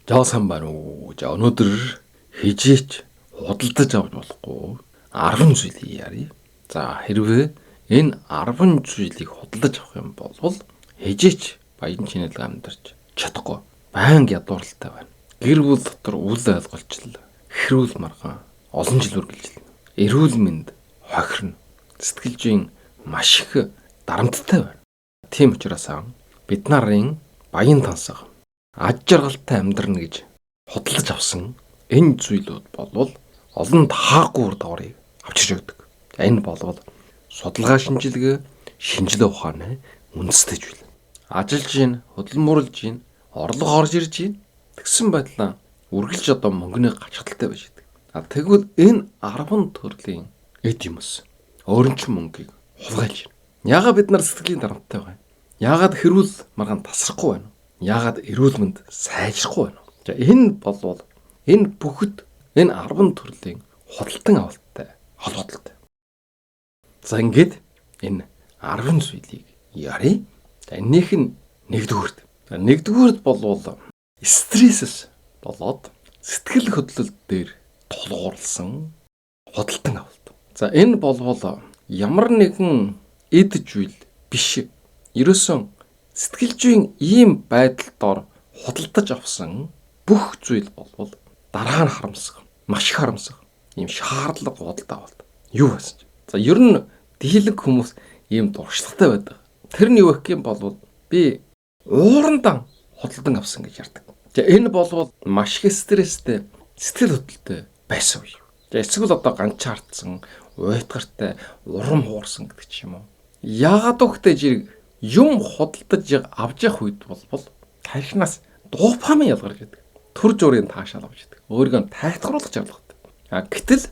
За сайн байна уу. За өнөөдөр хижээч худалдаж авч болохгүй 10 зүйлийг ярив. За хэрвээ энэ 10 зүйлийг худалдаж авах юм бол хижээч баян чинэлэг амьдарч чадахгүй. Байнга ядууралтай байна. Гэр бүл дотор үл ойлголцол, хэрүүл маргаан олон жил үргэлжилнэ. Эрүүл мэнд хохирно. Сэтгэлжийн маш их дарамттай байна. Тийм учраас бид нарын баян тансаг аж жаргалтай амьдрна гэж худалдаж авсан энэ зүйлүүд болвол олон таагүй үр дагаврыг авчирч өгдөг. Энэ болвол судалгаа шинжилгээ, шинжилгээ ухааны үндэстэй зүйл. Ажиллаж гин, хөдөлмөрлж гин, орлого орж ирж гин тэгсэн байдлаа үргэлж одоо мөнгөний гачхалтай байж байдаг. Тэгвэл энэ 10 төрлийн эд юмс өөрөнчлөн мөнгийг хулгайлж байна. Яагаад бид нар сэтгэлийн дарамттай байна? Яагаад хэрүүл маргаан тасрахгүй байна? Яагаад эрүүл мэнд сайжрахгүй байна? За энэ болвол энэ бүхэд энэ 10 төрлийн худалдан авалттай холбоотой. За ингээд энэ 10 зүйлийг ярив. За энийх нь нэгдүгüүрт. Нэгдүгüүрт болвол стрессээс болоод сэтгэл хөдлөл дээр тулгуурласан худалдан авалт. За энэ болвол ямар нэгэн эд зүйл биш. Ерөөсөн сэтгэлжийн ийм байдалд худалдаж авсан бүх зүйл болвол дараа нь харамсах, маш их харамсах ийм шаардлага худалдаа авалт. Юу байсан ч. За ер нь дийлэнх хүмүүс ийм дуршлагтай байдаг. Тэр нь юу гэх юм бол би уурандаа худалдан авсан гэж ярьдаг. За энэ болвол маш их стресстэй, сэтгэл хөдлөлтэй байсан үе. За эсвэл одоо ганчаардсан, уйтгартай, урам хуурсан гэдэг ч юм уу. Яагаад өгтэй жирэг юм худалдаж авч явах үед бол тархинаас дофамин ялгарч байдаг. Төр журийн таашаал авч байдаг. Өөрийгөө тайтгаруулах шаардлагатай. Гэтэл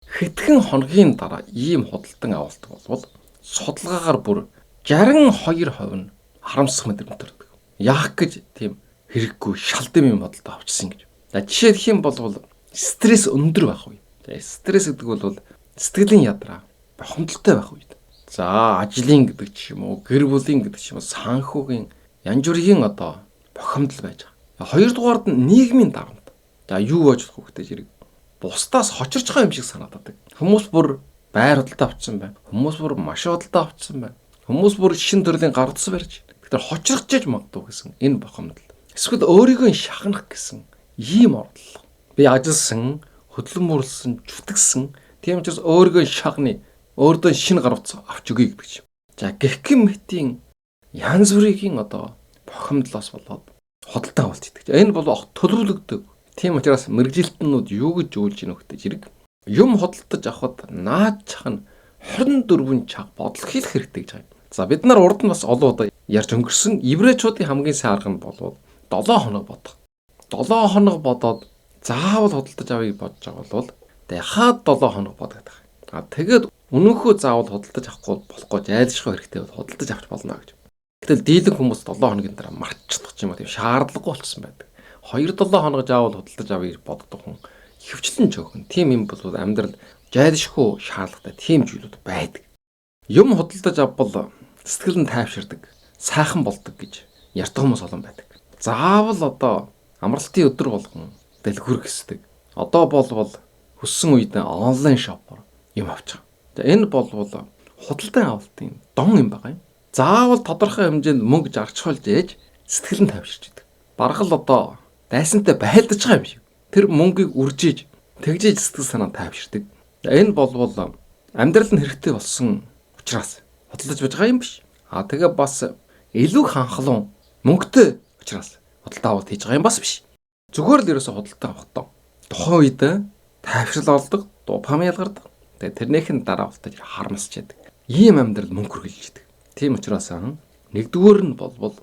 хэдхэн хоногийн дараа ийм худалдан авалт бол судалгаагаар бүр 62% нь харамсах мэдрэмж төрдөг. Яах гэж тийм хэрэггүй шалдам юм бодолтой авчихсан гэж. За жишээ гэх юм бол стресс өндөр байх үе. За стресс гэдэг бол сэтгэлийн ядраа бохомдолтой байх үед. За ажлын гэдэг ч юм уу, гэр бүлийн гэдэг ч юм уу, санхүүгийн янз бүрийн одоо бохомдол байж байгаа. Хоёрдугаард нь нийгмийн дарамт. За юу байж болох вэ хэрэг? Бусдаас хочирч байгаа юм шиг санагддаг. Хүмүүс бүр байр худалдаа авчихсан байна. Хүмүүс бүр маш худалдаа авчихсан байна. Хүмүүс бүр шин төрлийн гар утас барьж. Тэгэхээр хочирч яж магадгүй гэсэн энэ бохомдол. Эсвэл өөрийгөө шахнах гэсэн ийм орлого. Би ажилласан, хөдөлмөрлсөн, зүтгэсэн. Тийм учраас өөрийгөө шахны, өөрдөө шинэ гар утас авч өгье гэж. За гэх мэтийн янз бүрийн одоо бохомдлоос болоод худалдаа авалт гэдэг. Энэ бол төлөвлөгдөв. Тийм учраас мэрэгжилтнүүд юу гэж өгүүлж ийнө хөтэй зэрэг юм худалдаж авахд наадчах нь 24 цаг бодол хийх хэрэгтэй гэж байна. За бид нар урд нь бас олон удаа ярьж өнгөрсөн еврейчүүдийн хамгийн сайн арга нь болвол 7 хоног бодох. 7 хоног бодоод заавал худалдаж авъя бодож байгаа бол яхаад 7 хоног бодоод байгаа. Тэгээд өнөөхөө заавал худалдаж авахгүй болохгүй айлшгүй хэрэгтэй бол худалдаж авч болно гэж. Гэтэл дийлэн хүмүүс 7 хоногийн дараа мартчихдаг ч юм уу тийм шаардлагагүй болчихсон байдаг. 2-7 хоног заавал худалдаж авъя боддог хүн хөвчлэн жоохын. Тийм юм бол амьдрал жайлшгүй шаардлагатай тийм зүйлүүд байдаг. Юм худалдаж авбал сэтгэл нь тайвширдаг, сайхан болдог гэж ярьдаг хүмүүс олон байдаг. Заавал одоо амралтын өдөр болгон дэлгүр гэсдэг. Одоо болвол хүссэн үедээ онлайн шопоор юм авчих. За энэ болвол худалдан авалтын дон юм байгаа юм. Заавал тодорхой хэмжээнд мөнгө зарчхуулж ээж сэтгэл нь тайвширч идэг. Бараг л одоо дайсантай байлдаж байгаа юм шиг. Тэр мөнгийг үржиж, тэгжиж сэтгэл санаа тайвширдаг. Энэ болвол амьдрал нь хэрэгтэй болсон учраас худалдаж байж байгаа юм биш. Тэгээ бас илүү ханхлуун мөнгөтэй учраас худалдаа авалт хийж байгаа юм бас биш. Зүгээр л ерөөсө худалдаа авахдаа тухайн үед тайвшрал олдог, дофамин ялгардаг. Тэгээ тэрнийхэн дараа худалдаж харамсч яадаг. Ийм амьдрал мөнгө хүргэлж идэг. Тийм учраас нэгдүгээр нь болвол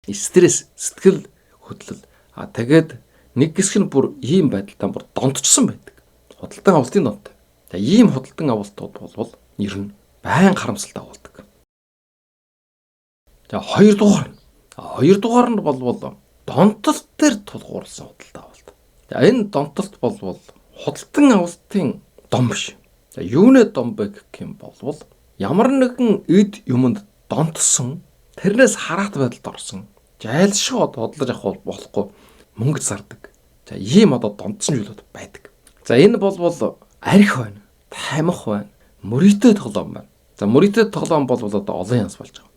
стресс, сэтгэл хөдлөл. Тэгээд нэг хэсэг нь бүр ийм байдалтай бүр донтчихсон байдаг. Худалдан авалтын донтой. За ийм худалдан авалтууд болвол ер нь байн харамсалтай болдог. За хоёрдугаар нь болвол донтолт дээр тулгуурласан худалдан авалт. За энэ донтолт болвол худалдан авалтын дом биш. За юунэ дом бэ гэх юм болвол ямар нэгэн эд юмд донтсон, тэрнээс хараат байдалд орсон. Жайлшгүй худалдаж авах болохгүй мөнгө зардаг. За ийм одоо донтсон зүйлүүд байдаг. За энэ бол арх байна, тамхи байна, мөрийтэй тоглоом байна. За мөрийтэй тоглоом бол одоо олон янз болж байгаа.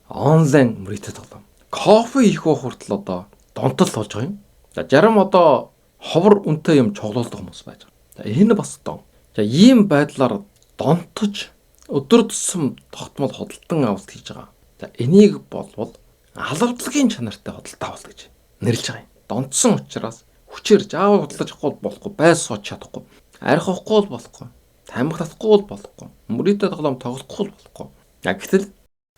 Онлайн мөрийтэй тоглоом. Кофе их уух хүртэл одоо донтол болж байгаа юм. За зарим одоо ховор үнэтэй юм чоглуулдаг хүмүүс байж байгаа. За энэ бас дон. За ийм байдлаар донтож өдөр тутам тогтмол хөдөлтөн авалт хийж байгаа. За энийг болвол алавдлагын чанартай хөдөлтөд авалт гэж нэрлэж байгаа юм. Донтсон учраас хүчээр заавал хөдөлж авахгүй болохгүй, байс сууж чадахгүй, арх уухгүй болохгүй, тамхи татахгүй болохгүй, мөрийтэй тоглоом тоглохгүй болохгүй. Гэтэл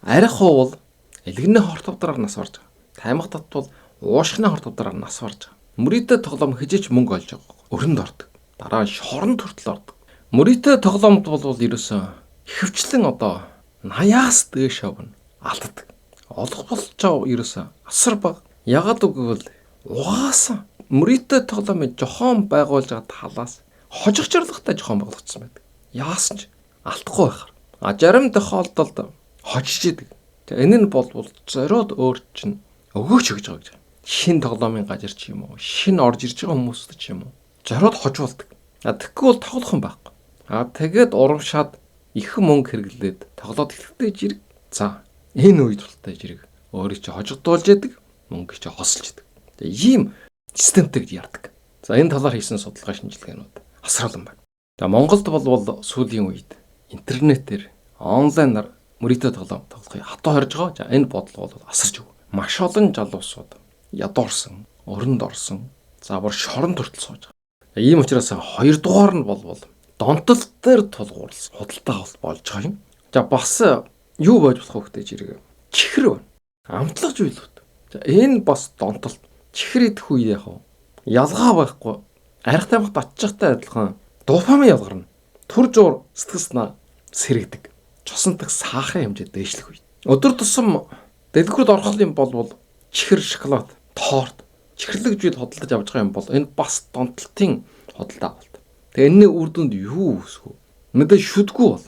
арх уувал элгэнний хорт тавдраар нас барж байгаа. Тамхи татвал уушгины хорт тавдраар нас барж байгаа. Мөрийтэй тоглоом хижээч мөнгө олж байгаа. Өрөнд ордог. Дараа нь шоронд хүртэл ордог. Мөрийтэй тоглоомд бол ерөөсөө ихэвчлэн одоо 80-аас дээш авна алддаг. Олох болчоо ерөөсөө асар бага. Ягаад гэвэл угаасан мөрийтэй тоглоомын жохон байгуулж байгаа талаас хожигчрлогтой жохон болгоцсон байдаг. Яасан ч алдахгүй байхаар. Зарим тохиолдолд хожиж идэг. Энэ нь бол зориод өөр чинь өгөөч өгж байгаа гэж. Шин тоглоомын газар ч юм уу, шин орж ирж байгаа хүмүүст ч юм уу зориод хожуулдаг. Тэгэхгүй бол тоглох юм байхгүй. Тэгээд урамшаад их мөнгө хэрэглээд тоглоод ихтэй жирэг. За энэ үед тултай жирэг өөрийг чи хожигдуулж яадаг, мөнгө чи хосолж яадаг. Ийм системтэй гэж ярддаг. За энэ талаар хийсэн судалгаа шинжилгээнүүд асар олон байна. За Монголд бол сүүлийн үед интернетээр онлайнаар мөрийтэй тоглоом тоглохыг хатуу хорж байгаа. За энэ бодол бол асарч өг. Маш олон залуусууд ядуурсан, өрөнд орсон, за бүр шоронд хүртэл сууж байгаа. Ийм учраас хоёрдугаар нь бол донтол дээр тулгуурласан худалдаа авалт болж байгаа юм. За бас юу байж болох вэ гэдэг жирэг. Чихэр байна. Амтлах зүйлүүд. За энэ бас донтолт. Чихэр идэх үед ялгаа байхгүй. Арх тамхи татчихтай адилхан дофамин ялгарна. Түр зуур сэтгэл санаа сэрэгдэг. Цусантах сахарын хэмжээ дээшлэх үед. Өдөр тусам дэлгүүрд орох юм бол чихэр, шоколад, торт, чихэрлэг зүйл хөдөлж авч байгаа юм бол энэ бас донтолтын хөдөлтөө авалт. Тэгээ энэний үр дүнд юу үсгүү? Мэдээ шүдгүү бол.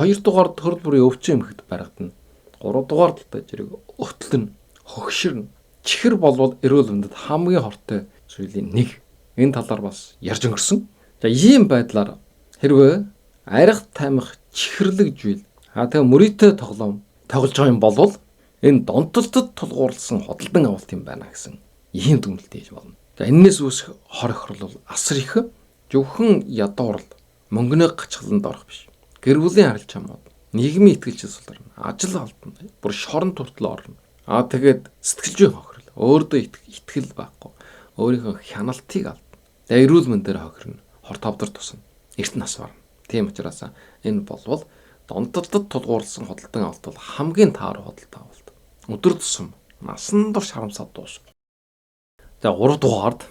2 дугаар төрөл бүрийн өвчин эмхэд баригдана. 3 дугаар талтай зэрэг өтлөн, хөгширнэ. Чихэр болвол эрүүл мэндэд хамгийн хортой зүйлийн нэг. Энэ талаар бас ярьж өнгөрсөн. За ийм байдлаар хэрвээ арх тамхи чихэрлэг зүйл тэгээ мөрийтэй тоглоом тоглож байгаа юм бол энэ донтолтод тулгуурласан хөдөлгөөн авалт юм байна гэсэн ийм дүгнэлт хийж болно. За энэс үүсэх хор ихрол бол асар их зөвхөн ядуурл мөнгөний гачгланд орох биш. Гэр бүлийн харилж хамаад нийгмийн ихтгэлжил сулрна. Ажил алдна. Бүр шоронд хүртэл орно. Тэгээд сэтгэлжийн хохирол. Өөрдөө итгэл байхгүй. Өөрийнхөө хяналтыг алдна. Эрүүл мэндээр хохирно. Хор тавдар тусна. Эрт нас барна. Тийм учраас энэ болвол донтолдод тулгуурласан хөдөлгөөн авалт бол хамгийн таар хөдөлгөөн авалт. Өдөр тусам насан турш харамсаад дуусна. За 3 дугаард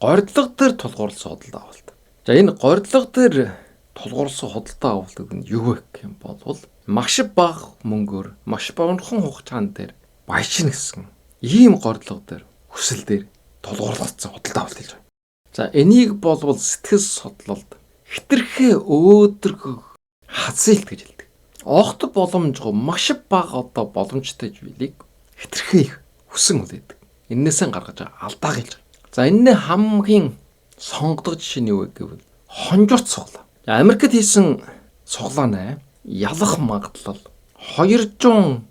горьдлого дээр тулгуурласан хөдөлгөөн авалт. За энэ горьдлого дээр тулгуурласан хөдөлгөөн авалт гэдэг нь юу вэ гэх юм бол маш бага мөнгөөр маш богинохон хугацаанд дээр баяжна гэсэн ийм горьдлого дээр хүсэл дээр тулгуурлагдсан хөдөлгөөн авалт хийж байгаа. За энийг болвол сэтгэл судлалд хитрхээ өөдрөг хазилт гэж хэлдэг. Огт боломжгүй маш бага одоо боломжтой зүйлийг хитрхээ их хүсэн үлээдэг. Эннээсээ гаргаж алдаа гэлж байгаа. За энэний хамгийн сонгодог жишээ нь юу вэ гэвэл хонжорт суглаа. Америкт хийсэн суглаанаа ялах магадлал 292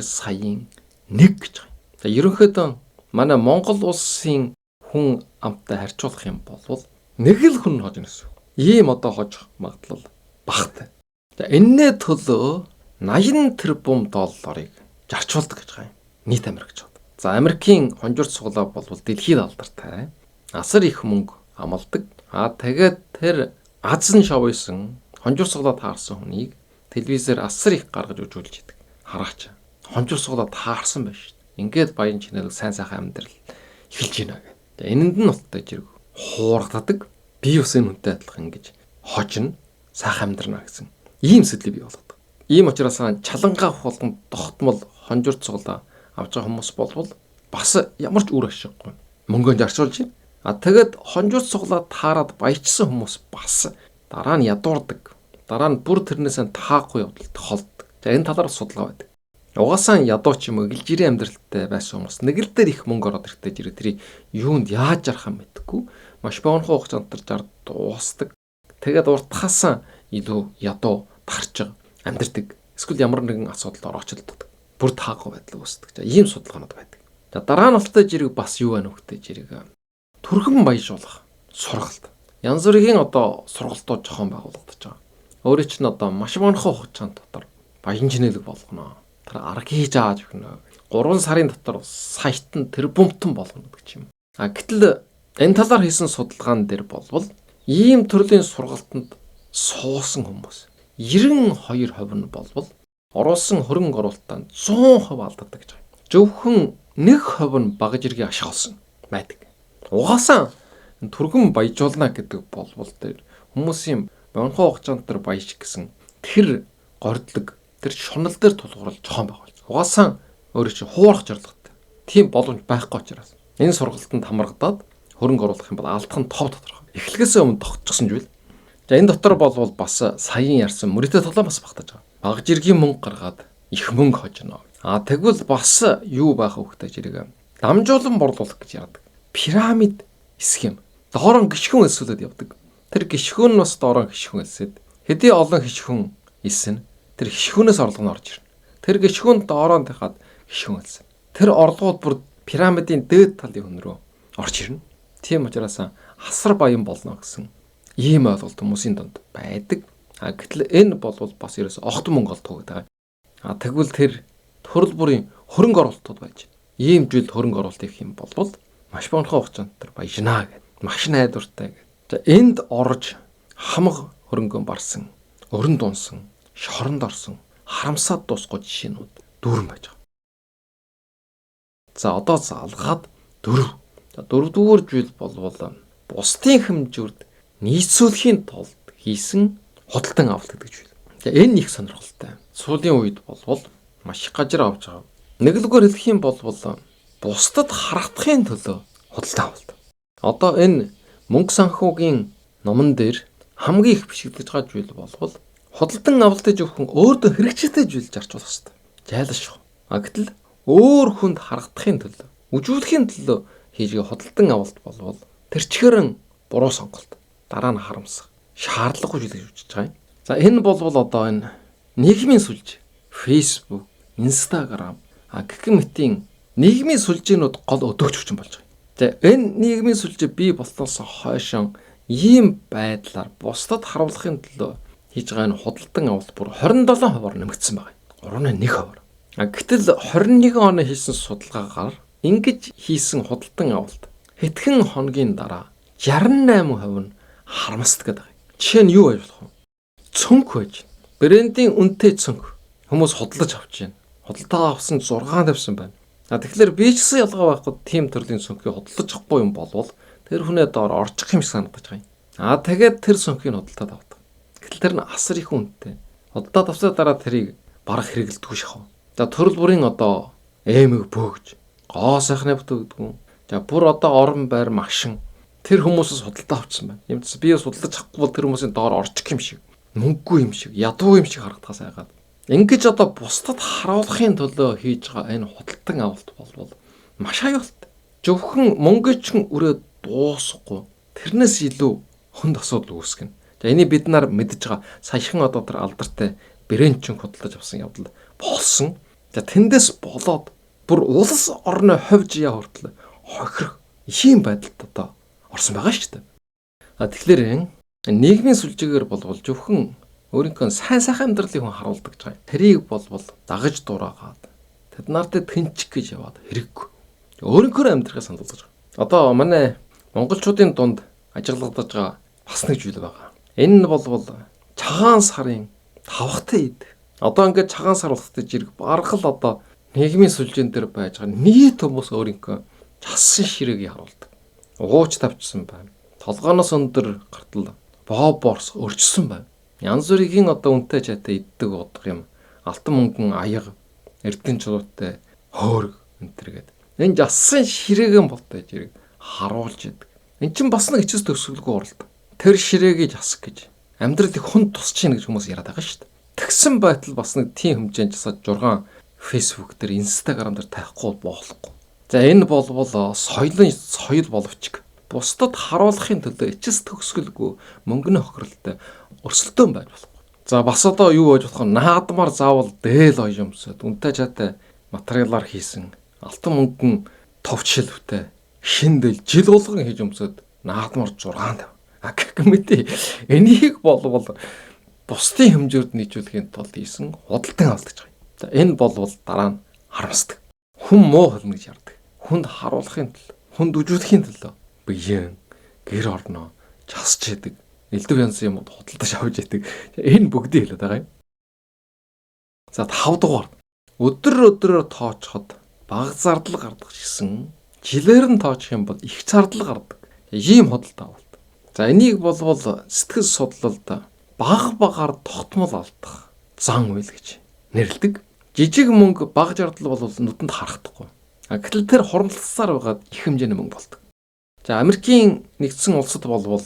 саяын 1 гэж байгаа. За ерөнхийдөө манай Монгол улсын хүн амтай харьцуулах юм бол нэг л хүн хожно гэсэн. Ийм одоо хожих магадлал багтай. За энэний төлөө 80 тэрбум долларыг зарчуулдаг гэж байгаа юм. Нийт Америкчууд. За Америкийн хонжорт суглаа бол дэлхийд алдартай. Асар их мөнгө амладаг. Тэгээд тэр Азэн шовойсон хонжорт суглаа таарсан хүнийг телевизээр асар их гаргаж үзүүлж идэг. Хараач. Хонжорт суглаа таарсан байна шүү дээ. Ингээд баян чинэлэг сайн сайхан амьдрал эхэлж байна гэх. Энэнд нь уттай зэрэг хуургадаг. Би ус энэ хүнтэй адилхан ингэж хожно, сайхан амьдрна гэсэн ийм сэтлийг бий болгодог. Ийм учраас чалангаа болгон тогтмол хонжорт суглаа авч байгаа хүмүүс болвол бас ямар ч үр ашиггүй. Мөнгөнд зарцуулж байна. Тэгээд хонжорт суглаа таарад баяжсан хүмүүс бас дараа нь ядуурдаг. Дараа нь бүр тэрнээсээ таахгүй явдал тохиолддог. За энэ талаар судалгаа байдаг. Угаасаа ядуу ч юм уу гэлжирийн амьдралтай байсан хүмүүс нэг л дээр их мөнгө ороод ирэхдээ зэрэг тэрийг юунд яаж жарах юм мэдгүй. Маш богино хугацаанд зар дуусдаг. Тэгээд уртхаасаа илүү ядуу тарж амьдэрдэг. Эсвэл ямар нэгэн асуудалд ороочлдог. Бүр таагүй байдал үүсдэг. За ийм судалгаанууд байдаг. За дараа нь болтой зэрэг бас юу байна вэ гэдэг зэрэг түргэн баяжуулах сургалт. Янз бүрийн одоо сургалтууд жохон байгуулагдаж байгаа. Өөрөө чинь одоо маш богино хугацаанд дотор баян чинэлэг болгоно. Тэр арга хийж ааж өгнө. 3 сарын дотор саят нь тэр бумтан болгоно гэдэг юм. Гэтэл энэ талаар хийсэн судалгаан дээр болвол ийм төрлийн сургалтанд суусан хүмүүс 92% нь болвол оруулсан хөрөнгө оруулалтанд 100% алддаг гэж байна. Зөвхөн 1% нь багаж иргэн ашигласан байдаг. Угаасаа түргэн баяжуулна гэдэг болвол тэр хүмүүсийн богино хугацаанд тэр баяж гэсэн тэр гордлог тэр шунал дээр тулгуурлаж жохон байгаа. Угаасаа өөрөө чи хуурах зорилготой. Тийм боломж байхгүй учраас энэ сургалтанд хамрагдаад хөрөнгө оруулах юм бол алдах нь тов тодорхой. Эхлэхээс өмнө тогтчихсон зүйл. За энэ дотор болвол бас саяын ярьсан мөрөдө толгой бас багтаж байгаа. Багаж иргэн мөнгө гаргаад их мөнгө хожно. Тэгвэл бас юу байх вэ гэдэг зэрэг дамжуулан борлуулах гэж яадаг. Пирамид схем. Доорон гიშгүн элсүүлээд явдаг. Тэр гიშгүн нь бас доорон гიშгүн элсээд хэдий олон гიშгүн элсэн тэр гიშгүнээс орлого нь орж ирнэ. Тэр гიშгүн доорон дахиад гიშгүн элсэн. Тэр орлогууд бүр пирамидын дээд талын хүн рүү орж ирнэ. Тийм учраас асар баян болно гэсэн ийм ойлголт хүмүүсийн донд байдаг. Гэтэл энэ болвол бас ерөөс огт мөнгө олдох гэдэг. Тэгвэл тэр төрөл бүрийн хөрөнгө оруулалтууд байж. Ийм зүйл хөрөнгө оруулалт их юм болвол маш богино хугацаанд тэр баяжнаа гэдэг. Маш найдвартай гэдэг. За энд орж хамаг хөрөнгө барсан, өрн дунсан, шоронд орсон, харамсаад дуусгүй жишээнүүд дүүрэн байж байгаа. За одоо залгаад 4. За 4-р зүйл болвол бусдын хэмжүүрд нийцүүлэхийн тулд хийсэн худалдан авалт гэдэг зүйл. За энэ их сонирхолтой. Сүүлийн үед болвол маш их гажир авч байгаа. Нэглэгөөр хэлэх юм бол бусдад харагдахын төлөө худалдан авалт. Одоо энэ мөнгө санхүүгийн номон дээр хамгийн их бичигдэж байгаа зүйл болвол худалдан авалтыг зөвхөн өөртөө хэрэгжтэй зүйл зарчуулах хэрэгтэй. Жайлшгүй. Гэтэл өөр хүнд харагдахын төлөө, үжүүлэхийн төлөө хийж худалдан авалт болвол тэр чихэрэн буруу сонголт. Дараа нь харамсах. Шаардлагагүй зүйл гэж үзэж байгаа юм. За энэ болвол одоо энэ нийгмийн сүлж, Facebook, Instagram гэх мэтийн нийгмийн сүлжээнүүд гол өдөөгч хүчин болж байгаа. За энэ нийгмийн сүлжээ бий болсноос хойш ийм байдлаар бусдад харуулахын төлөө хийж байгаа энэ худалдан авалт бүр 27%-аар нэмэгдсэн байна. 3.1%. Гэтэл 21 оны хийсэн судалгаагаар ингэж хийсэн худалдан авалт хэдхэн хоногийн дараа 68% нь харамсдаг гэдэг. Жишээ нь юу байж болох вэ? Цөнх байж. Брендийн үнэтэй цөнх. Хүмүүс худалдаж авч байна. Худалдаа авсан 6 тавьсан байна. Тэгэхээр би ч гэсэн ялгаа байхгүй тийм төрлийн цөнхийг худалдаж авахгүй юм болвол тэр хүнээ доор орчих юм шиг санагдаж байгаа юм. Тэгээд тэр цөнхийг худалдаад авдаг. Гэтэл тэр нь асар их үнэтэй. Худалдаад авсаа дараа тэрийг бараг хэрэгэлдэггүй шахав. За төрөл бүрийн одоо эмэг бөөгж, гоо сайхны бүтэгдэггүй. За бүр одоо орон байр машин тэр хүмүүсээс худалдаа авчихсан байна. Юмц би судалдаж авахгүй бол тэр хүмүүсийн доор орчих юм шиг, мөнгөгүй юм шиг, ядуу юм шиг харагдахаас айгаад. Ингэж одоо бусдад харуулахын төлөө хийж байгаа энэ худалдан авалт болвол маш аюултай. Зөвхөн мөнгөчн өрөө дуусахгүй тэрнээс илүү хүнд асуудал үүсгэнэ. За энийг бид нар мэдж байгаа саяхан одоо тэр алдартай брендчин худалдаж авсан явдал болсон. За тэндээс болоод бүр улс орны ховж яа хүртэл хохирох ийм байдалд одоо орсон байгаа шүү дээ. Тэгэхээр нийгмийн сүлжээгээр болвол зөвхөн өөрийнхөө сайн сайхан амьдралыг хүн харуулдаг гэж байгаа. Тэрийг болвол дагаж дураагаад тэд нартай тэнцэх гэж яваад хэрэггүй. Өөрийнхөө амьдралаа сандуулж байгаа. Одоо манай монголчуудын дунд ажиглагдаж байгаа бас нэг зүйл байгаа. Энэ нь болвол цагаан сарын тавхтай ид. Одоо ингээд цагаан сар болохтой жирэг баргал одоо нийгмийн сүлжээн дээр байж байгаа нийт хүмүүс өөрийнхөө часан ширээгийг харуулдаг. Ууч тавьчихсан байна. Толгооноос өндөр гартал бооборс өрчсөн байна. Янз бүрийн одоо үнэтэй чатай иддэг удах юм. Алтан мөнгөн аяга, эрдэнэ чулуутай хөөрг энтергээд. Энэ жасан ширээгэн болтой жирэг харуулж яадаг. Эн чинь бас нэг эцэс төгсгөлгүй уралд. Тэр ширээгийг жасах гэж амьдралыг хүн тусч ийн гэж хүмүүс яриад байгаа шүү дээ. Тэгсэн байтал бас нэг тийм хэмжээнд жасаад 6 Facebook дээр, Instagram дээр тавихгүй болохгүй. За энэ болвол соёл боловч бусдад харуулахын төлөө эцэс төгсгөлгүй мөнгөний хохиролтой өрсөлдөөн байж болох. За бас одоо юу байж болох вэ? Наадмаар заавал дээл оёмсод үнэтэй чадтай материалаар хийсэн алтан мөнгөн товчлөвтэй шин дээл жил болгон хийж өмсөд наадмаар 6 гэх мэт энийг болвол бусдын хэмжээнд нийцүүлэхийн тулд хийсэн худалдан алдаж байгаа. За энэ болвол дараа нь харамсдаг. Хүн муу хөлнө гэж ярддаг. Хүнд харуулахын төлөө, хүнд үжүүлэхийн төлөө биеэн, гэр орноо часч яадаг. Элдв янзын юмуд худалдаж авч яадаг. Энэ бүгдийг хэлээд байгаа юм. За 5 дугаар. Өдрөөр тоочход бага зардал гардаг гэсэн жилээр нь тоочих юм бол их зардал гардаг. Ийм худалдаа авалт. За энийг болвол сэтгэл судлалд багаар тогтмол алдах зан үйл гэж нэрлэдэг. Жижиг мөнгө бага зардал бол нүдэнд харагдахгүй. Гэтэл тэр хуримтлалсаар байгаад их хэмжээний мөнгө болдог. За Америкийн нэгдсэн улсад болвол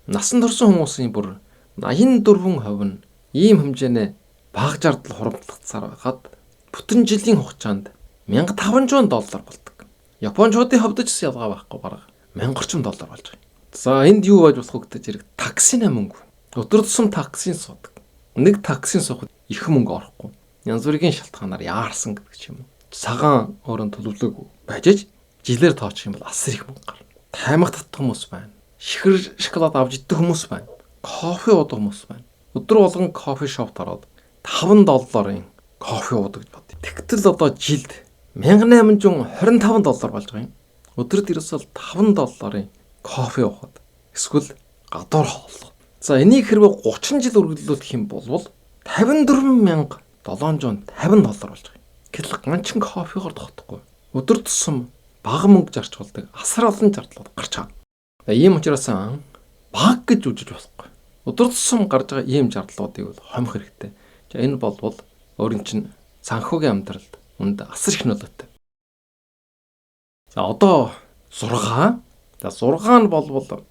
насан турсан хүмүүсийн бүр 84% нь ийм хэмжээний бага зардал хуримтлалсаар байгаад бүтэн жилийн хугацаанд $1500 болдог. Японочдын хувьд ч ялгаа байхгүй бараг $1000 болж байгаа. За энд юу байж болох вэ гэдэг зэрэг таксины мөнгө. Өдөр тутам таксийн суудаг. Нэг таксийн суухад их мөнгө орохгүй. Янз бүрийн шалтгаанаар яарсан гэдэг ч юм уу. Цагаан өрөөнд төлөвлөөгүй байж жилээр тоочих юм бол асар их мөнгө гарна. Таймах татах хүмүүс байна. Шихэр шоколад авч идэх хүмүүс байна. Кофе уудаг хүмүүс байна. Өдөр болгон кофе шопт ороод $5 кофе уудаг гэж бод. Тэгтэл одоо жилд $1825 болж байгаа юм. Өдөрт ерөөсөө $5 кофе уухад эсвэл гадуур хооллох. За энийг хэрвээ 30 жил үргэлжлүүлэх юм бол $54750 болж байгаа юм. Гэтэл ганчин кофегаар тогтохгүй. Өдөр тусам бага мөнгө зарч болдог асар олон зардлууд гарч байгаа. Ийм учраас баг гэж үжиж болохгүй. Өдөр тусам гарч байгаа ийм зардлуудыг бол хомих хэрэгтэй. За энэ болвол өөрийн чинь санхүүгийн амьдралд үнд асар их нөлөөтэй. За одоо 6. За 6 нь болвол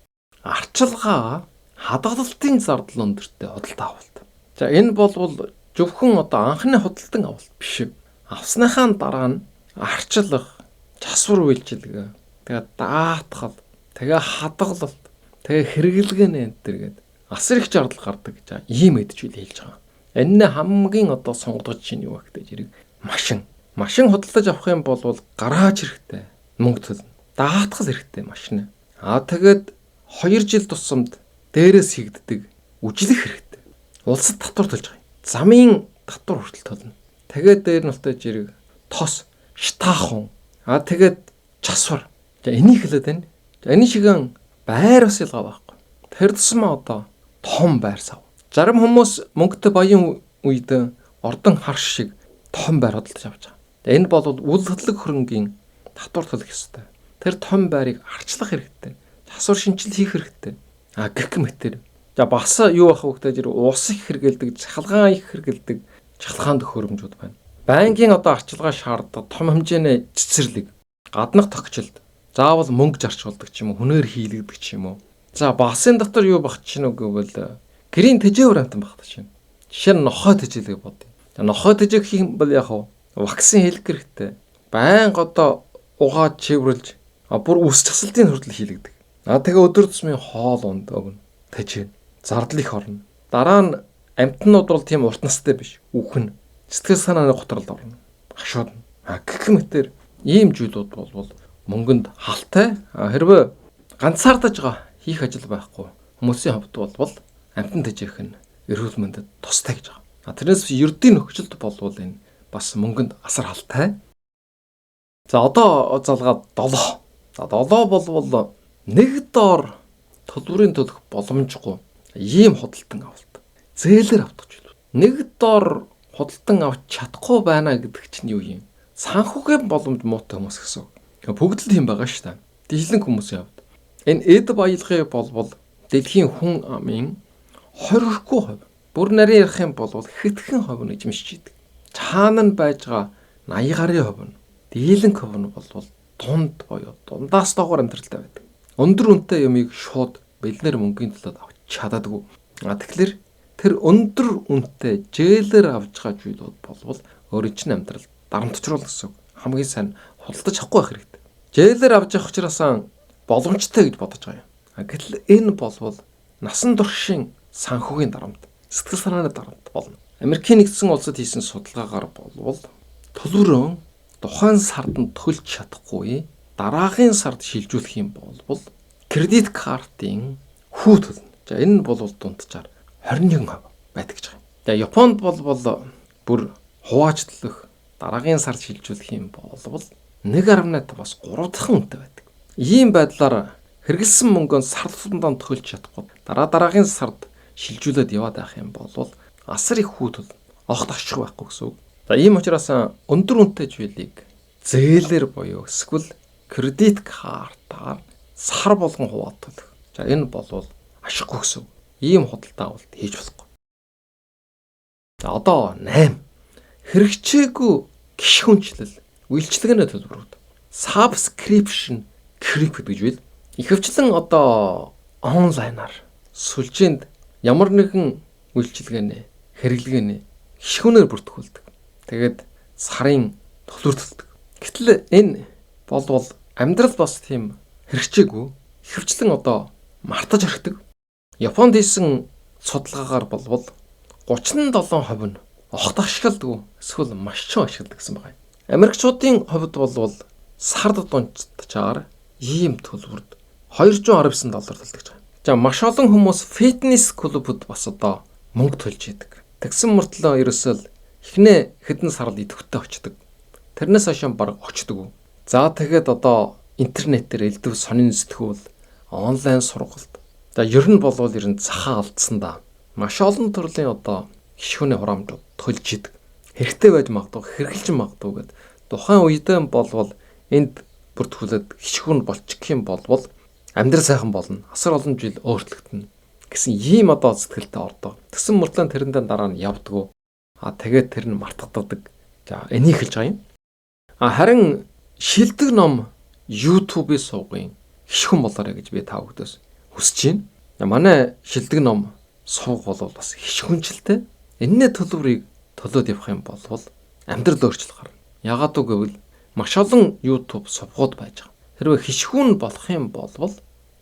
арчилгаа хадгалалтын зардал өндөртэй худалдаа авалт. За энэ болвол зөвхөн одоо анхны худалдан авалт биш. Авсныхаа дараа нь арчлах, часвар үйлчилгээ, тэгээ даатгал, тэгээ хадгалалт, тэгээ хэрэглэгээ нэтэргээд асар их зардал гардаг гэж ийм мэдчил хэлж байгаа. Энэ хамгийн одоо сонгогдож чинь юу вэ гэдэг зэрэг машин. Машин худалдаж авах юм бол гараж хэрэгтэй, мөнгө төлнө. Даатгал хэрэгтэй машин. Тэгээд 2 жил тусамд дээрээс хийгддэг үжлэх хэрэгтэй. Улсад татвар төлж байгаа. Замын татвар хүртэл төлнө. Тэгээд дээр нь ултай жирэг тос, штаахун. Тэгээд часвар. За энийг хэлээд байна. За энэ шигэн байр бас ялгаа байхгүй. Тэр тусмаа одоо том байр сав. Зарим хүмүүс мөнгөтэй баян үед ордон харш шиг том байр худалдаж авч байгаа. Энэ бол үл хөдлөг хөрөнгийн татвар төлөх ёстой. Тэр том байрыг арчлах хэрэгтэй. Часвар шинжил хийх хэрэгтэй. Гэх мэтэр. За бас юу ах вэ гэдэг уус их хэрэгэлдэг, цахилгаан их хэрэгэлдэг чалгаан төхөөрөмжүүд байна. Банкийн одоо арчилгаа шаарддаг том хэмжээний цэцэрлэг, гаднах тогтчлт, заавал мөнгө зарчуулдаг ч юм уу, хүнээр хийлэгдэг ч юм уу. За басын дотор юу багч чинь гэвэл гэрийн тэжээ вариант багт чинь. Жишээ нь нохой тэжээлэг бод. За нохой тэжээг хийх юм бол яг вакцин хэлэх хэрэгтэй. Байнга одоо угаад чивэрлж бүр үс часалтын хүртэл хийлэгдэг. Тэгээ өдөр тусмын хоол унд өгнө. Тэжээ. Зардал их орно. Дараа нь амтнууд бол тийм урт настай биш. Үхэн. Сэтгэл санааны готролд орно. Хашууд. Гэх мэтэр ийм зүйлүүд бол мөнгөнд халтай. Хэрвээ ганцаардаж байгаа хийх ажил байхгүй хүмүүсийн хувьд бол амтан тэжээх нь эрүүл мэндэд тустай гэж байгаа. Тэрнээс ердийн нөхцөлд болвол энэ бас мөнгөнд асар халтай. За одоо залгаад 7. За 7 болвол нэг доор төлбөрийн төлөх боломжгүй ийм худалдан авалт. Зээлээр авдаг зүйл. Нэг доор худалдан авч чадахгүй байна гэдэг чинь юу юм? Санхүүгийн боломж муутай хүмүүс гэсэн. Бүгд л тийм байгаа шүү дээ. Дийлэн хүмүүсийн хувьд. Энэ эд баялагын болвол дэлхийн хүн амын 20%. Бүр нарийн ярих юм бол хэдхэн хувь нь эзэмшиж идэг. Цаана нь байж байгаа 80 гаруй хувь нь дийлэн хувь нь бол дунд боёо дундаас доогоор амьдралтай байдаг. Өндөр үнэтэй юмыг шууд бэлнэр мөнгөний төлөд авч чаддаггүй. Тэгэхээр тэр өндөр үнэтэй зээлээр авч байгаа зүйлүүд болвол өөрийн чинь амьдрал дарамтчруулах гэсэн үг. Хамгийн сайн худалдаж авахгүй байх хэрэгтэй. Зээлээр авч явах учраас боломжтой гэж бодож байгаа юм. Гэтэл энэ болвол насан туршийн санхүүгийн дарамт, сэтгэл санааны дарамт болно. Америкийн нэгдсэн улсад хийсэн судалгаагаар болвол төлбөрөө тухайн сард нь төлж чадахгүй дараагийн сард шилжүүлэх юм бол кредит картын хүү төлнө. За энэ нь бол дунджаар 21% байдаг гэж байна. За Японд бол бүр хуваачдлах дараагийн сард шилжүүлэх юм бол 1.8 бас 3 дахин үнэтэй байдаг. Ийм байдлаар хэрэгэлсэн мөнгөнд сар тутамдаа төлж чадахгүй дараагийн сард шилжүүлээд яваад байх юм бол асар их хүү төлнө. Огт ашиг байхгүй гэсэн үг. За ийм учраас өндөр үнэтэй зүйлийг зээлээр буюу эсвэл кредит картаар сар болгон хуваалт төлөх. За энэ бол ашиггүй гэсэн. Ийм худалдаа авалт хийж болохгүй. За одоо 8. Хэрэгжээгүй гишүүнчлэл, үйлчлэгээний төлбөрүүд. Subscription creep гэж үйл. Ихэвчлэн одоо онлайнаар сүлжээнд ямар нэгэн үйлчлэгээний, хэрэглгээний гишүүнээр бүртгүүлдэг. Тэгээд сарын төлбөр төлдөг. Гэтэл энэ бол амьдрал бас тийм хэрэгжээгүй. Ихэвчлэн одоо мартаж орхидог. Японд хийсэн судалгаагаар болвол 37% нь огт ашигладаг эсвэл маш ч ашигладаг гэсэн байна. Америкчуудын хувьд болвол сард дунджаар ийм төлбөрд $219 төлдөг байна. За маш олон хүмүүс фитнес клубуд бас одоо мөнгө төлж идэг. Тэгсэн мөртлөө ерөөсөө эхнээ хэдэн сар л идэвхтэй очдог. Тэрнээс хойш баг очдөг. За тэгээд одоо интернетээр элдв сонин сэтгүүл, онлайн сургалт. За ер нь захаа алдсандаа маш олон төрлийн одоо гишүүний хураамжууд төлж идэг. Хэрэгтэй байж магадгүй, хэрэгжилж магадгүй гэд тухайн үедээ болвол энд бүртгүүлээд гишүүн болчих юм болвол амьдрал сайхан болно. Асар олон жил өөрчлөгдөнө гэсэн ийм одоо сэтгэлтэй ордоо. Тэгсэн мөртлөө тэрэндээ дараа нь явдггүй. Тэгээд тэр нь мартагддаг. За энийг хэлж байгаа юм. Харин шилдэг ном YouTube-ийн сувгын гишүүн болоорой гэж би та бүхэдээс хүсэж байна. Манай шилдэг ном сувг бол бас гишүүнчлэлтэй. Энэний төлбөрийг төлөөд явах юм бол амьдрал өөрчлөлт гарна. Яагаад гэвэл маш олон YouTube сувгууд байж байгаа. Хэрвээ гишүүн болох юм бол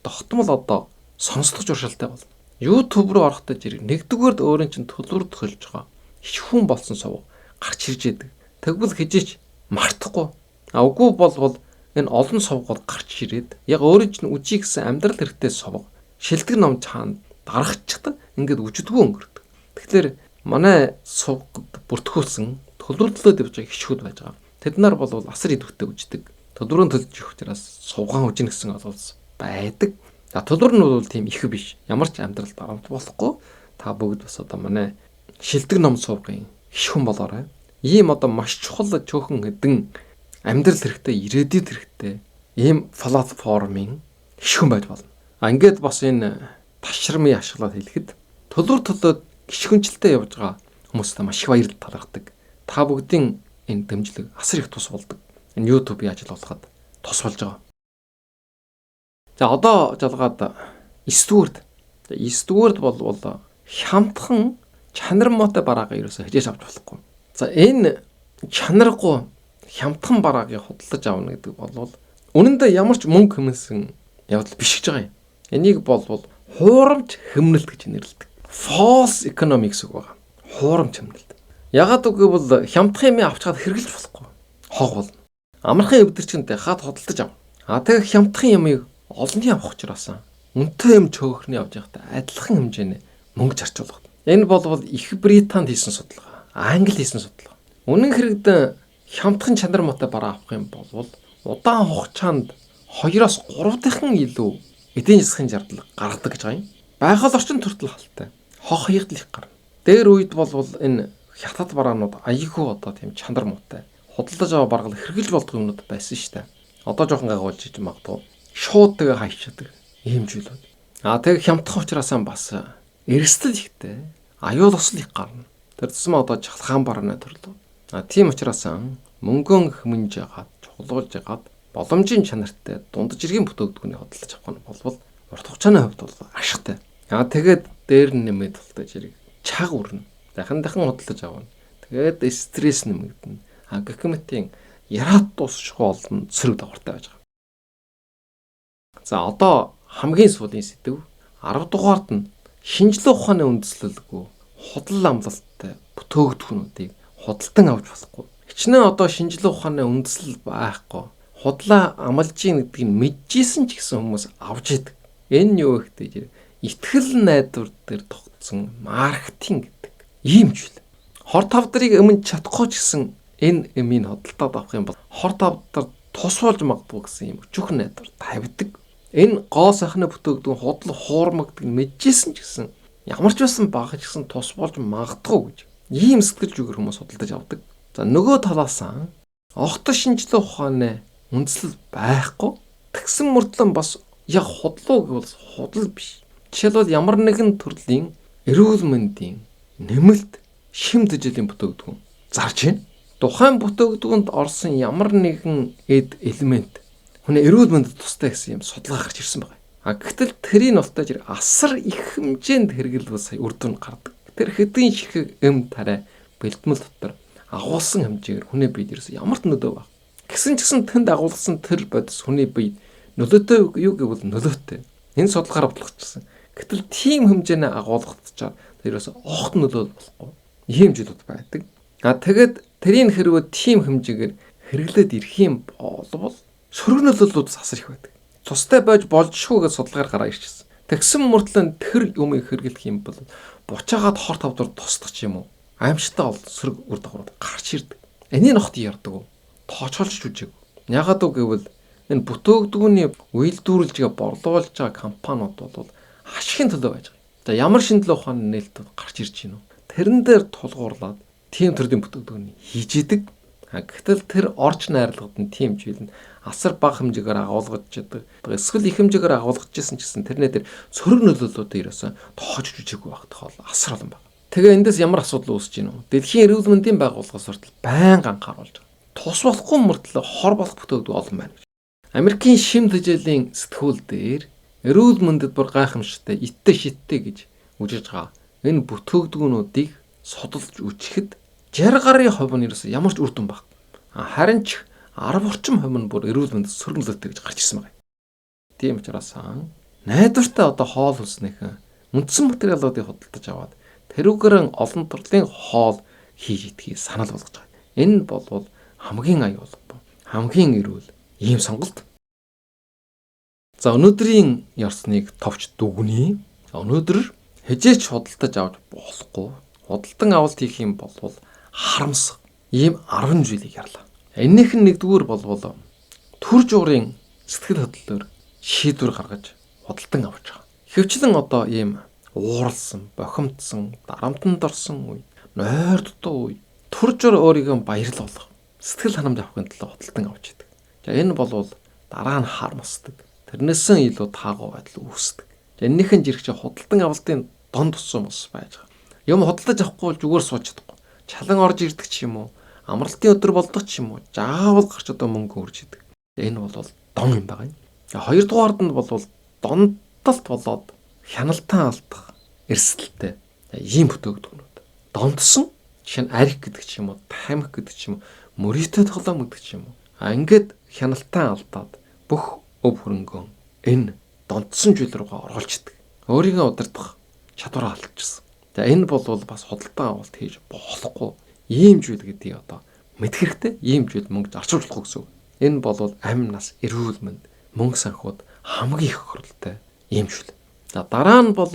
тогтмол одоо сонслох журшилтай болно. YouTube руу орохдоо зэрэг нэгдүгээрд өөрийн чинь төлбөр төлж байгаа гишүүн болсон сувг гарч ирж идэг. Тэгвэл хижиж мартахгүй. Үгүй бол энэ олон сувгууд гарч ирээд яг өөрийн чинь үжиг гэсэн амьдрал хэрэгтэй сувг шилдэг ном цаана дарагчдаг ингээд үжидгүй өнгөрдөг. Тэгэхээр манай сувгад бүртгүүлсэн төлбөр төлөөд явж байгаа гишүүд байж байгаа. Тэд нар бол асар идэвхтэй үждэг. Төлбөрөнд төлж явах учраас сувгаан үжинэ гэсэн ойлголт байдаг. За төлбөр нь бол тийм их биш. Ямар ч амьдрал дарамт болохгүй. Та бүгд бас одоо манай шилдэг ном сувгын гишүүн болоорой. Ийм одоо маш чухал чөөхөн хэдэн амьдрал хэрэгтэй, ирээдүйд хэрэгтэй ийм платформын гишүүн байж болно. Ингээд бас энэ ташрамын ашиглаад хэлэхэд төлбөр төлөөд гишүүнчлэлтэй явж байгаа хүмүүстээ маш их баярлал талархдаг. Та бүгдийн энэ дэмжлэг асар их тус болдог. Энэ YouTube-ийн ажил болоход тус болж байгаа. За одоо жалгаад 9-дүгээрд. 9-дүгээрд бол хямдхан чанар мотой бараагаа ерөөсөө хижээж авч болохгүй. За энэ чанаргүй хямдхан бараагийг худалдаж авна гэдэг бол үнэндээ ямар ч мөнгө хэмнэсэн явдал биш гэж байгаа юм. Энийг бол хуурамч хэмнэлт гэж нэрлэдэг. False economy гэсэн үг байна. Хуурамч хэмнэлт. Ягаад гэвэл хямдхан юм авч чад хэрэглэж болохгүй. Хог болно. Амархан өвдөрчөнд хаад худалдаж ав. Тэгээ хямдхан юмыг олонний авах учраас үнэтэй юм чөөхрний авч явахдаа адилхан хэмжээний мөнгө зарцуулах. Энэ бол Их Британд хийсэн судалгаа. Англи хийсэн судалгаа. Үнэн хэрэгдэн хямдхан чанар мотой бараа авах юм бол удаан хугацаанд 2-3 дахин илүү эдийн засгийн зардал гаргадаг гэж байгаа юм. Байгаль орчин төртөл халтай. Хог хаягдл их гарна. Дээр үед бол энэ хятад бараанууд аяйгуу одоо тийм чанар мотой худалдаж аваа баргал хэрглэж болдог юмнууд байсан шүү дээ. Одоо жоохон гайгуулж иж магадгүй. Шууд тэгээ хайчдаг ийм зүйлүүд. Тэгээ хямдхан учраас бас эрсдэл ихтэй. Аюул осол их гарна. Тэр тусмаа одоо чалхаан барааны төрлөө. Тийм учраас мөнгөн хэмнж ягаад чухалуулж ягаад боломжийн чанартай дундаж иргэн бүтээдгүүний худалдаж авах нь болвол урт хугацааны хувьд бол ашигтай. Тэгээд дээр нэмээд худалдаж ирэх чаг үрнэ. Дахин худалдаж авна. Тэгээд стресс нэмэгдэнэ. Гекмэтийн Яраад дуусчихгүй олон цэрэг давгартай байж байгаа. За одоо хамгийн сүүлийн сэдв 10 дугаард нь шинжлэх ухааны үндэслэлгүй худал амлалттай бүтээгдэхүүнүүдийг худалдан авч болохгүй. Хичнээн одоо шинжлэх ухааны үндэслэл байхгүй. Худлаа амлаж ийн гэдгийг мэдчихсэн ч гэсэн хүмүүс авч идэг. Энэ нь юу гэхтэй итгэл найдвар дээр тогтсон маркетинг гэдэг. Ийм ч үл. Хор тавдрыг өмнө чадахгүй ч гэсэн энэ эмийг хөдөлтөд авах юм бол хор тавдар тус болж магадгүй гэсэн юм өчүүхэн найдвар тавьдаг. Энэ гоо сайхны бүтээгдэхүүн худал хуурмагдаг мэдчихсэн ч гэсэн ямар ч байсан баг ч гэсэн тус болж магадгүй гэж. Ийм сэтгэл зүгэр хүмүүс худалдаж авдаг. За нөгөө талаасаа огт шинжлэх ухааны үндэслэл байхгүй. Тэгсэн мөртлөө бас яг худлуу гэвэл худал биш. Жишээлбэл ямар нэгэн төрлийн эрүүл мэндийн нэмэлт шимт жилийн бүтээгдэхүүн зарж байна. Тухайн бүтээгдэхүүнд орсон ямар нэгэн эд элемент хүний эрүүл мэндэд тустай гэсэн юм судалгаа гарч ирсэн байна. Гэтэл тэрийн ултаж асар их хэмжээнд хэрэглэвэл сая үр дүн гардаг. Тэр хэдийн ширхэг эм тарай бэлтгэл дотор агуулсан хэмжээгээр хүний биед ерөөсөө ямар ч нөлөө баг. Гэсэн ч гэсэн тэнд агуулсан тэр бодис хүний биед нөлөөтэй юу гэвэл нөлөөтэй. Энэ судалгаараа баталгаажсан. Гэтэл тийм хэмжээний агуулгадчаар тэрөөсөө огт нөлөө болохгүй. Ийм зүйлүүд байдаг. Тэгээд тэрийн хэрвээ тийм хэмжээгээр хэрэглээд ирэх юм бол сөрөг нөлөөллүүд асар их байдаг. Цустай байж болжшгүй гэж судалгаар гараа ирчихсэн. Тэгсэн мөртлөө тэр юмыг хэрэглэх юм бол буцаагаад хор тавдар тусдах ч юм уу. Аимшигтай бол сөрөг үр дагаврууд гарч ирдэг. Энийг нохт ярддаг. Тоочолж үжиг. Ягаад үг гэвэл энэ бүтээгдэхүүний үйлдвэрлэж борлуулж байгаа компаниуд бол ашигын төлөө байж байгаа. За ямар шинжлэх ухааны нээлттэй гарч ирж байна уу? Тэрэн дээр тулгуурлаад тийм төрлийн бүтээгдэхүүн хийж идэг. Гэтэл тэр орч найрлагад нь тийм жийл нь асар бага хэмжээгээр агуулгаж чаддаг. Эсвэл их хэмжээгээр агуулгаж байсан ч гэсэн тэрнээ тэр сөрөг нөлөөллүүдээр ерөөсөн тоож үжиггүй байх тохиол асар олон байна. Тэгээ эндээс ямар асуудал үүсэж байна вэ? Дэлхийн эрүүл мэндийн байгууллагаас хүртэл байнга анхааруулж байгаа. Тус болохгүй мөртлөө хор болох бүтээгдэхүүн олон байна гэж. Америкийн шимт хичээлийн сэтгүүл дээр эрүүл мэндэд бүр гайхамшигтай иттэй шиттэй гэж үжиж байгаа. Энэ бүтээгдэхүүнүүдийг судалж үчихэд 60 гаруй хувь нь ерөөсөө ямар ч үр дүн баг. Харин ч 10 орчим хувь нь бүр эрүүл мэндэд сөрөг нөлөөтэй гэж гарч ирсэн байна. Тийм учраас найдвартай одоо хоол хүснийхэн үндсэн материалуудыг худалдаж аваад тэрүүгээр олон төрлийн хоол хийж идхийг санал болгож байгаа. Энэ бол хамгийн аюул, хамгийн эрүүл ийм сонголт. За өнөөдрийн ярсныг товч дүгнэе. Өнөөдөр хижээч худалдаж авч болохгүй. Худалдан авалт хийх юм бол харамсах ийм 10 зүйлийг ярлаа. Энийх нь нэгдүгээр бол төр жуурын сэтгэл хөдлөлөөр шийдвэр гаргаж худалдан авч байгаа. Хэвчлэн одоо ийм ууралсан, бохимдсан, дарамтанд орсон үе, нойр дутуу үе, төр жур өөрийгөө баярлуулах, сэтгэл ханамж авахын төлөө худалдан авч идэг. За энэ бол дараа нь харамсдаг. Тэрнээсээ илүү таагүй байдал үүсдэг. Энийхэн жирэгч худалдан авалтын донд туссан ус байж байгаа. Юм худалдаж авахгүй бол зүгээр сууж чадахгүй. Чалан орж ирдэг ч юм уу, амралтын өдөр болдог ч юм уу, заавал гарч одоо мөнгө өрж идэг. Энэ бол дон юм байна. Хоёрдугаард нь бол дондталт болоод хяналтан алдах эрсдэлтэй ийм бүтээгдэхүүнүүд. Дондсон жишээ нь арх гэдэг ч юм уу, тамхи гэдэг ч юм уу, мөрөөдөө тоглоом гэдэг ч юм уу. Ингээд хяналтан алдаад бүх өв хөрөнгөө энэ дондсон зүйл рүүгээ оруулчихдаг. Өөрийгөө удирдах чадвараа алдчихсан. За энэ бол бас худалдан авалт хийж болохгүй ийм зүйл гэдгийг одоо мэдэх хэрэгтэй. Ийм зүйл мөнгө зарчуулж болохгүй гэсэн. Энэ бол амь нас, эрүүл мэнд, мөнгө санхуд хамгийн их хөрөлтэй ийм зүйл. За дараа нь бол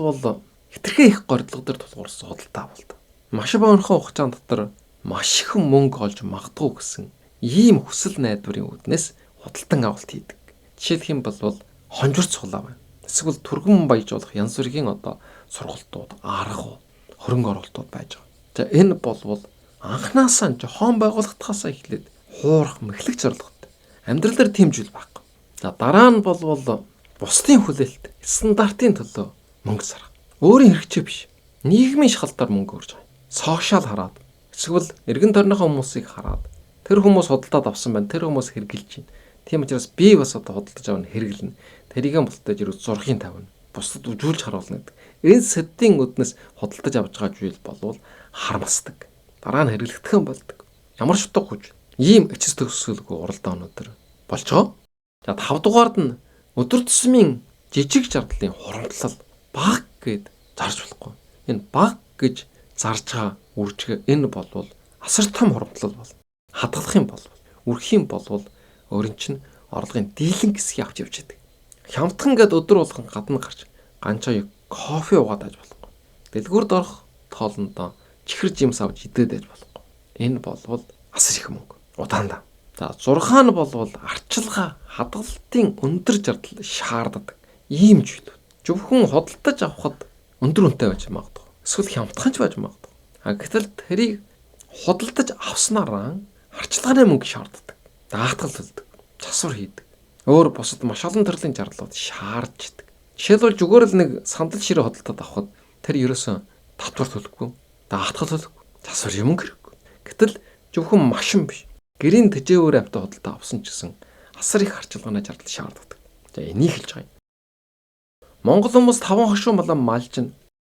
хэтэрхий их гордлого дээр тулгуурсан худалдан авалт. Маш богинохон хугацаанд дотор маш их мөнгө олж магадгүй гэсэн ийм хүсэл найдварын үүднээс худалдан авалт хийдэг. Жишээлх юм бол хонжирц цуглаа байна. Эсвэл түргэн баяжуулах янз бүрийн одоо сургалтууд, арга, хөрөнгө оруулалтууд байж байгаа. За энэ бол анхнаасаа жохон байгууллагатахаас эхлээд хуурах мэхлэг зорилготой. Амьдрал дээр тийм зүйл байхгүй. За дараа нь бол бусдын хүлээлт, стандартын төлөө мөнгө зарах. Өөрийн хэрэгцээ биш. Нийгмийн шалтгаан мөнгө өрж байгаа. Сошиал хараад, эсвэл эргэн тойрныхоо хүмүүсийг хараад тэр хүмүүс худалдаад авсан байна, тэр хүмүүс хэрглэж байна. Тийм учраас би бас одоо худалдаж авах нь хэрэглэнэ. Тэрийг бусдад ирүү зургийн тавина. Бусдад үжүүлж харуулна гэдэг. Энэ сэдвийн үднэс худалдаж авч байгаа зүйл болвол харамсдаг. Дараа нь хэрэглэгдэх юм болдог. Ямар ч утгагүй. Ийм эцэс төгсгөлгүй уралдаан өнөдөр болж байгаа. За 5 дугаард нь өдөр тутмын жижиг жаргалын хурамтлал баг гэд зарж болохгүй. Энэ баг гэж зарж байгаа үржигээ энэ болвол асар том хурамтлал бол хадгалах юм бол үрэх юм болвол өөрийн чинь орлогын дийлэн хэсгийг авч явж байдаг. Хямдхан гэд өдөр болгон гадна гарч ганцаа кофе уугаад аж болохгүй. Дэлгүүрд орох тоолондоо чихэр жимс авч идээд аж болохгүй. Энэ болвол асар их мөнгө. Удаандаа. За 6 нь болвол арчилгаа хадгалтын өндөр зардал шаарддаг. Ийм зүйлүүд. Зөвхөн худалдаж авахд өндөр үнэтэй байж магадгүй. Эсвэл хямдхан ч байж магадгүй. Гэтэл тэрийг худалдаж авснараа арчилгааны мөнгө шаарддаг. Даатгал төлдөг. Засвар хийдэг. Өөр бусад маш олон төрлийн зардалууд шаардж идэг. Жишээлбэл зүгээр л нэг сандал ширээ худалдаад авахд тэр ерөөсөн татвар төлөхгүй, даатгал төлөхгүй, засвар юм хэрэггүй. Гэтэл зөвхөн машин биш. Гэрийн тэжээвэр амтаа худалдаа авсан ч гэсэн асар их арчилгааны зардал шаарддаг. За энийг хэлж байгаа юм. Монгол хүмүүс 5 хошуу малан малжин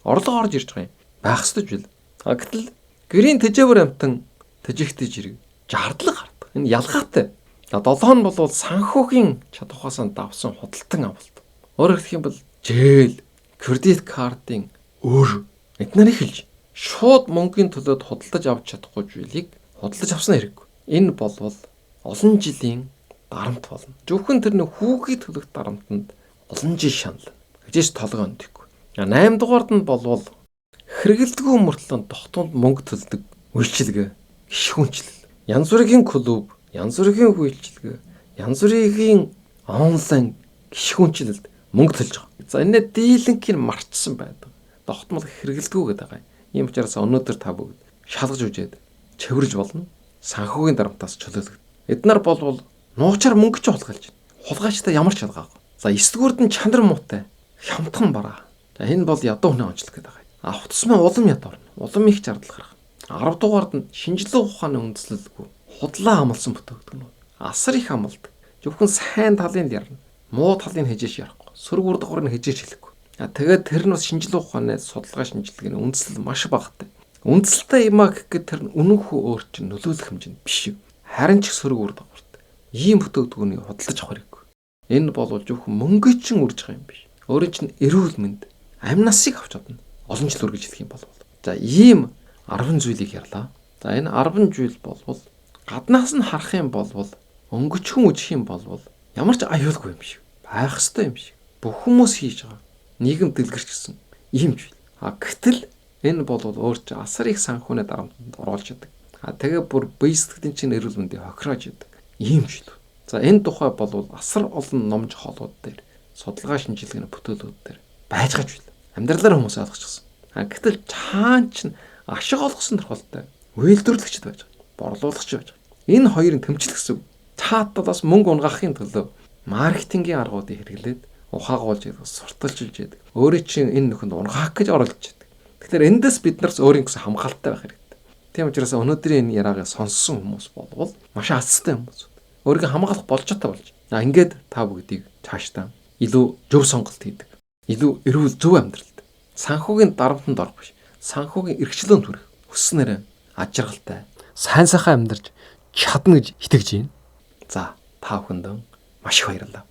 орлого орж ирж байгаа юм. Байх ёстой жил. Гэтэл гэрийн тэжээвэр амтан тэжээгтэй жирэг жардлага гардаг. Энэ ялгаатай. 7 нь бол санхүүгийн чадвахаас давсан худалдан авалт. Өөрөөр хэлэх юм бол жээл, кредит картын өөр эднэрийг хэлж шууд мөнгөний төлөөд худалдаж авч чадахгүй зүйлийг худалдаж авсан хэрэггүй. Энэ болвол олон жилийн дарамт болно. Зөвхөн тэр нэг хүүгийн төлөх дарамтанд олон жил шанална. Хажиж толгой өндөггүй. 8 дугаард нь болвол хэрэгэлдэггүй мөртлөө тогтмол мөнгө төлдөг үйлчилгээ, гишүүнчлэл. Янз бүрийн клуб, янз бүрийн үйлчилгээ, янз бүрийн онлайн гишүүнчлэлд мөнгө төлж байгаа. За энэ дийлэнхийг марчсан байдаг. Тогтмол хэрэгэлдэггүй гэдэг байгаа. Ийм учраас өнөөдөр та бүгд шалгаж үжээд цэвэрж болно. Санхүүгийн дарамтаас чөлөөлөгд. Эднэр болвол нуучаар мөнгө ч хулгайлж байна. Хулгайчтай ямар ч ялгаагүй. За 9 дугаард нь чанар муутай, хямдхан бараа. За энэ бол ядуу хүний онцлог гэдэг байгаа. Авах тусмаа улам ядуу орно. Улам их зардал гарах. 10 дугаард нь шинжилгээ ухааны үндэслэлгүй, худлаа амлсан бүтээгдэхүүн. Асар их амлдаг. Зөвхөн сайн талын л ярина. Муу талын хижээж ярихгүй. Сөрөг үр дагаврыг хижээж хэлэхгүй. Тэгээд тэр нь бас шинжилгээ ухааны судалгаа шинжилгээний үндэслэл маш багатай. Үндсэлтэй юм а гэхэд тэр үнэн хүү өөр чинь нөлөөлөх хэмжээнд биш юм. Харин ч сөрөг үр дагавартай. Ийм бүтээгдэхүүнийг худалдаж авах хэрэггүй. Энэ бол зөвхөн мөнгө чинь үрж байгаа юм биш. Өөрийн чинь эрүүл мэнд, амь насыг авч чадна. Олон жил үргэж хэлэх юм бол. За ийм 10 зүйлийг ярьлаа. За энэ 10 зүйл болвол гаднаас нь харах юм болвол өнгөчхөн үжих юм болвол ямар ч аюулгүй юм шиг. Байх ёстой юм шиг. Бүх хүмүүс хийж байгаа. Нийгэм дэлгэрч гисэн ийм зүйл. Гэтэл энэ бол өөр чинь асар их санхүүний дарамтанд оруулж яадаг. Тэгээ бүр бие сэтгэлийн чинь эрүүл мэндийг хохироож яадаг. Ийм жил. За энэ тухай бол асар олон номж хоолууд дээр судалгаа шинжилгээний бүтээлүүд дээр байж гаж байна. Амьдралаар хүмүүс ойлгочихсон. Гэтэл цаан чинь ашиг олгосон тохиолдолд үйлдвэрлэгчд байж байгаа. Борлуулагч байж байгаа. Энэ хоёрын тэмцэл гэсэн. Цаатаас мөнгө унгахын төлөө маркетингийн аргуудыг хэрэглээд ухаагуулж яадаг, сурталчилж яадаг. Өөрийн чинь энэ нөхөнд унгаах гэж оролдож яадаг. Тэгэхээр эндээс бид нарт өөрийн гэсэн хамгаалалттай байх хэрэгтэй. Тийм учраас өнөөдрийн энэ яриагаа сонссон хүмүүс болвол маш азтай хүмүүс. Өөрийгөө хамгаалах болж чадаа болж. Ингээд та бүгдийг цаашдаа илүү зөв сонголт хийдэг. Илүү эрүүл зөв амьдралд. Санхүүгийн дарамтанд орох биш. Санхүүгийн эрхчлөөнд хүрэх. Хүсснээр ажиргалтай, сайн сайхан амьдарч чадна гэж итгэж байна. За та бүхэнд маш их баярлалаа.